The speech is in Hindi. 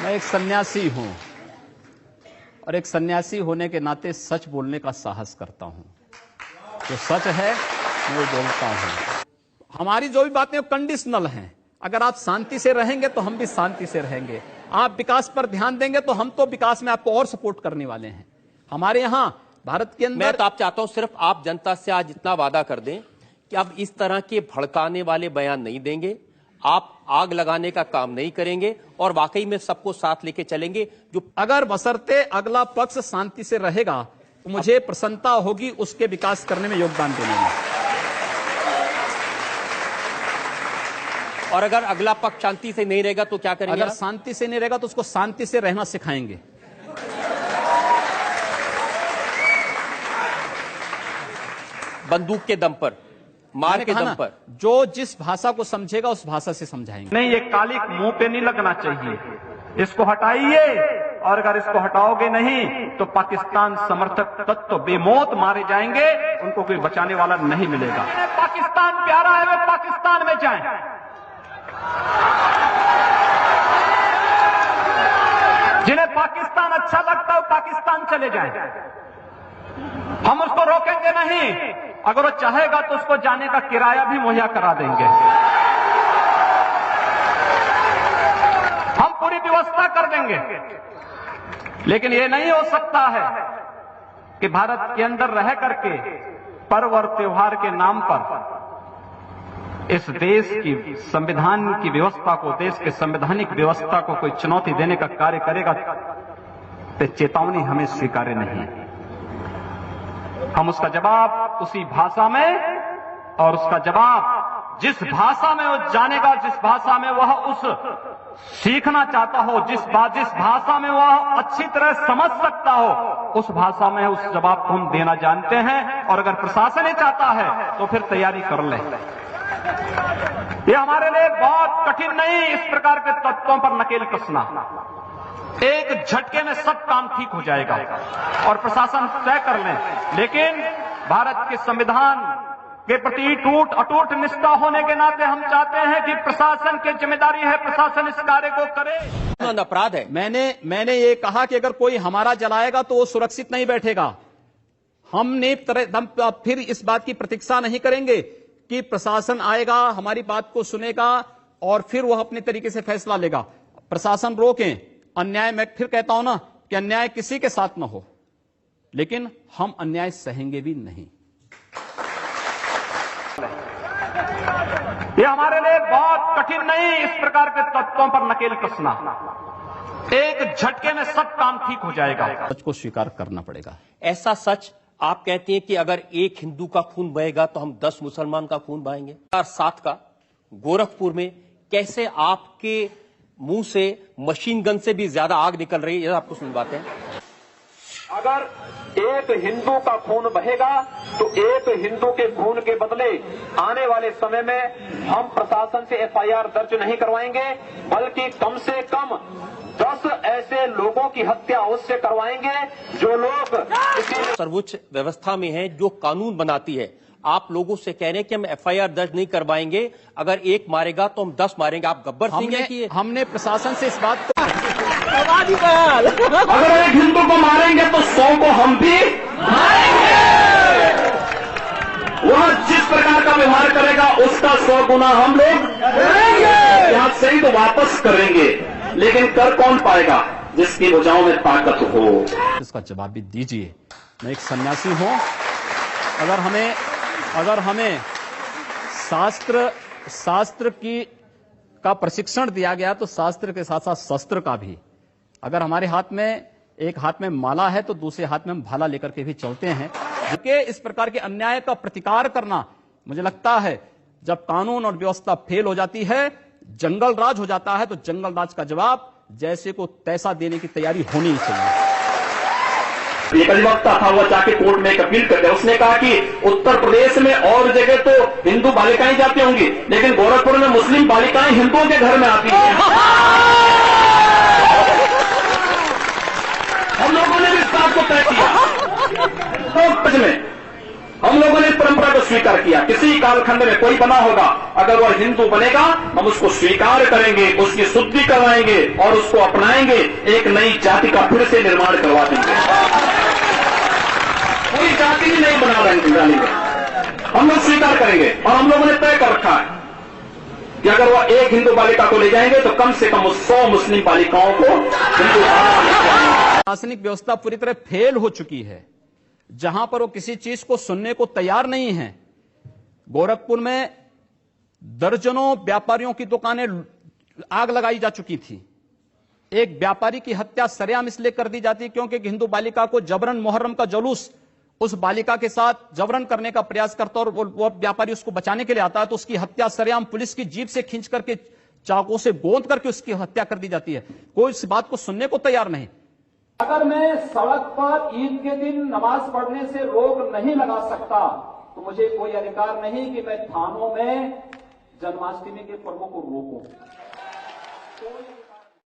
मैं एक सन्यासी हूं और एक सन्यासी होने के नाते सच बोलने का साहस करता हूं। जो सच है मैं वो बोलता हूं। हमारी जो भी बातें कंडीशनल हैं। अगर आप शांति से रहेंगे तो हम भी शांति से रहेंगे। आप विकास पर ध्यान देंगे तो हम तो विकास में आपको और सपोर्ट करने वाले हैं। हमारे यहां भारत के अंदर मैं तो आप चाहता हूं सिर्फ आप जनता से आज इतना वादा कर दें कि अब इस तरह के भड़काने वाले बयान नहीं देंगे, आप आग लगाने का काम नहीं करेंगे और वाकई में सबको साथ लेके चलेंगे। जो अगर बशर्ते अगला पक्ष शांति से रहेगा तो मुझे प्रसन्नता होगी उसके विकास करने में योगदान देने में। और अगर अगला पक्ष शांति से नहीं रहेगा तो क्या करेंगे? अगर शांति से नहीं रहेगा तो उसको शांति से रहना सिखाएंगे। बंदूक के दम पर, मार के दम पर। जो जिस भाषा को समझेगा उस भाषा से समझाएंगे। नहीं, ये कालिक मुंह पे नहीं लगना चाहिए। इसको हटाइए, और अगर इसको हटाओगे नहीं तो पाकिस्तान समर्थक तत्व बेमौत मारे जाएंगे, उनको कोई बचाने वाला नहीं मिलेगा। पाकिस्तान प्यारा है, वे पाकिस्तान में जाएं। जिन्हें पाकिस्तान अच्छा लगता है वो पाकिस्तान चले जाएं। हम उसको रोकेंगे नहीं। अगर वो चाहेगा तो उसको जाने का किराया भी मुहैया करा देंगे। हम पूरी व्यवस्था कर देंगे। लेकिन ये नहीं हो सकता है कि भारत के अंदर रह करके पर्व और त्योहार के नाम पर इस देश की संविधान की व्यवस्था को, देश के संवैधानिक व्यवस्था को कोई चुनौती देने का कार्य करेगा तो चेतावनी हमें स्वीकार्य नहीं है। हम उसका जवाब उसी भाषा में, और उसका जवाब जिस भाषा में वो जानेगा, जिस भाषा में वह उस सीखना चाहता हो, जिस भाषा में वह अच्छी तरह समझ सकता हो, उस भाषा में उस जवाब को हम देना जानते हैं। और अगर प्रशासन ही चाहता है तो फिर तैयारी कर ले। ये हमारे लिए बहुत कठिन नहीं, इस प्रकार के तत्वों पर नकेल कसना। एक झटके में सब काम ठीक हो जाएगा और प्रशासन तय कर ले। लेकिन भारत के संविधान के प्रति अटूट निष्ठा होने के नाते हम चाहते हैं कि प्रशासन की जिम्मेदारी है, प्रशासन इस कार्य को करे। अपराध है। मैंने ये कहा कि अगर कोई हमारा जलाएगा तो वो सुरक्षित नहीं बैठेगा। हम फिर इस बात की प्रतीक्षा नहीं करेंगे कि प्रशासन आएगा, हमारी बात को सुनेगा और फिर वह अपने तरीके से फैसला लेगा। प्रशासन रोकें अन्याय। मैं फिर कहता हूं ना कि अन्याय किसी के साथ न हो, लेकिन हम अन्याय सहेंगे भी नहीं। ये हमारे लिए बहुत कठिन नहीं, इस प्रकार के तत्वों पर नकेल कसना। एक झटके में सब काम ठीक हो जाएगा। सच को स्वीकार करना पड़ेगा। ऐसा सच आप कहते हैं कि अगर एक हिंदू का खून बहेगा तो हम 10 मुसलमान का खून बहाएंगे। 2007 का गोरखपुर में कैसे आपके मुंह से मशीन गन से भी ज्यादा आग निकल रही है, आपको सुनवाते हैं। अगर एक हिंदू का खून बहेगा तो एक हिंदू के खून के बदले आने वाले समय में हम प्रशासन से एफआईआर दर्ज नहीं करवाएंगे, बल्कि कम से कम 10 ऐसे लोगों की हत्या उससे करवाएंगे जो लोग सर्वोच्च व्यवस्था में है, जो कानून बनाती है। आप लोगों से कह रहे हैं कि हम एफआईआर दर्ज नहीं करवाएंगे, अगर एक मारेगा तो हम 10 मारेंगे। आप गब्बर सिंह हैं कि हमने प्रशासन से इस बात को अगर एक हिंदू को मारेंगे तो 100 को हम भी मारेंगे। वह जिस प्रकार का व्यवहार करेगा उसका 100 गुना हम लोग करेंगे। यहां से ही तो वापस करेंगे, लेकिन कर कौन पाएगा? जिसकी भुजाओं में ताकत हो। इसका जवाब भी दीजिए। मैं एक सन्यासी हूं। अगर हमें शास्त्र का प्रशिक्षण दिया गया तो शास्त्र के साथ साथ शस्त्र का भी। अगर हमारे हाथ में एक हाथ में माला है तो दूसरे हाथ में हम भाला लेकर के भी चलते हैं। कि इस प्रकार के अन्याय का प्रतिकार करना, मुझे लगता है जब कानून और व्यवस्था फेल हो जाती है, जंगल राज हो जाता है, तो जंगल राज का जवाब जैसे को तैसा देने की तैयारी होनी चाहिए। एक अधिवक्ता था, वह जाके कोर्ट में एक अपील कर दिया। उसने कहा कि उत्तर प्रदेश में और जगह तो हिंदू बालिकाएं जाती होंगी, लेकिन गोरखपुर में मुस्लिम बालिकाएं हिंदुओं के घर में आती हैं। हम लोगों ने भी इस बात को तय किया। में हम लोगों ने इस परंपरा को स्वीकार किया। किसी कालखंड में कोई बना होगा, अगर वह हिंदू बनेगा हम उसको स्वीकार करेंगे, उसकी शुद्धि करवाएंगे और उसको अपनाएंगे, एक नई जाति का फिर से निर्माण करवा देंगे। कोई जाति ही नहीं बना डालेंगे, हम लोग स्वीकार करेंगे। और हम लोगों ने तय कर रखा है कि अगर वह एक हिंदू बालिका को ले जाएंगे तो कम से कम 100 मुस्लिम बालिकाओं को हिंदू। प्रशासनिक व्यवस्था पूरी तरह फेल हो चुकी है, जहां पर वो किसी चीज को सुनने को तैयार नहीं है। गोरखपुर में दर्जनों व्यापारियों की दुकानें आग लगाई जा चुकी थी। एक व्यापारी की हत्या सरेआम इसलिए कर दी जाती क्योंकि एक हिंदू बालिका को जबरन मुहर्रम का जुलूस उस बालिका के साथ जबरन करने का प्रयास करता और वो व्यापारी उसको बचाने के लिए आता है, तो उसकी हत्या सरेआम पुलिस की जीप से खींच करके चाकू से गोंद करके उसकी हत्या कर दी जाती है। कोई इस बात को सुनने को तैयार नहीं। अगर मैं सड़क पर ईद के दिन नमाज पढ़ने से रोक नहीं लगा सकता तो मुझे कोई अधिकार नहीं कि मैं थानों में जन्माष्टमी के पर्वों को रोकूं।